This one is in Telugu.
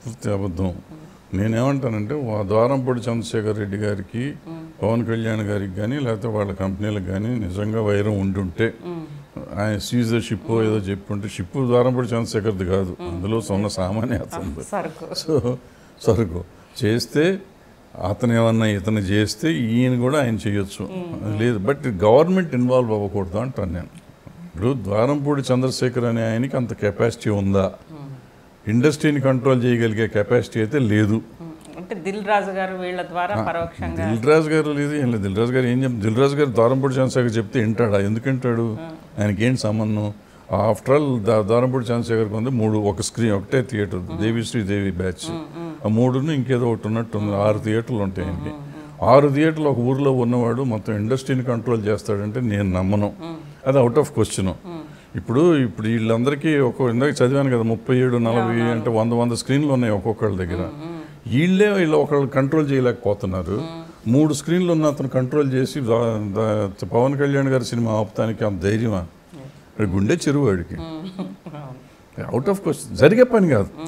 పూర్తి అబద్ధం. నేనేమంటానంటే ద్వారంపూడి చంద్రశేఖర్ రెడ్డి గారికి పవన్ కళ్యాణ్ గారికి కానీ లేకపోతే వాళ్ళ కంపెనీలకు కానీ నిజంగా వైరం ఉండుంటే ఆయన సీజ్ షిప్ ఏదో చెప్పుంటే షిప్ ద్వారంపూడి చంద్రశేఖర్ది కాదు, అందులో సొన్న సామాన్యత ఉంది. సో సరుకు చేస్తే అతను ఏమన్నా ఇతను చేస్తే ఈయన కూడా ఆయన చేయొచ్చు, లేదు. బట్ గవర్నమెంట్ ఇన్వాల్వ్ అవ్వకూడదు అంటాను నేను. ఇప్పుడు ద్వారంపూడి చంద్రశేఖర్ అనే ఆయనకి అంత కెపాసిటీ ఉందా? ఇండస్ట్రీని కంట్రోల్ చేయగలిగే కెపాసిటీ అయితే లేదు. అంటే దిల్ రాజు గారు వీళ్ళ ద్వారా పరోక్షంగా దిల్ రాజు గారు లేదు, ఏం లేదు. దిల్ రాజు గారు ఏం చెప్తారు? దిల్ రాజు గారు ద్వారంపూడి చంద్రశేఖర్ చెప్తే వింటాడా? ఎందుకు వింటాడు? ఆయనకి ఏంటి సంబంధం? ఆఫ్టర్ ఆల్ ద్వారంపూడి చంద్రశేఖర్కి ఉంది ఒకటే థియేటర్, దేవి బ్యాచ్. ఆ 3 ఇంకేదో ఒకటి ఉన్నట్టుంది. 6 థియేటర్లు ఉంటాయి ఆయనకి. 6 థియేటర్లు ఒక ఊరిలో ఉన్నవాడు మొత్తం ఇండస్ట్రీని కంట్రోల్ చేస్తాడంటే నేను నమ్మను. అది అవుట్ ఆఫ్ క్వశ్చన్. ఇప్పుడు వీళ్ళందరికీ ఇందాక చదివాను కదా, 37, 40 అంటే 100 స్క్రీన్లు ఉన్నాయి ఒక్కొక్కళ్ళ దగ్గర. వీళ్ళు ఒకళ్ళు కంట్రోల్ చేయలేకపోతున్నారు. 3 స్క్రీన్లు ఉన్న అతను కంట్రోల్ చేసి పవన్ కళ్యాణ్ గారి సినిమా ఆపుతానికి అంత ధైర్యమా? గుండె చెరువు వాడికి. అవుట్ ఆఫ్ క్వశ్చన్, జరిగే పని కాదు.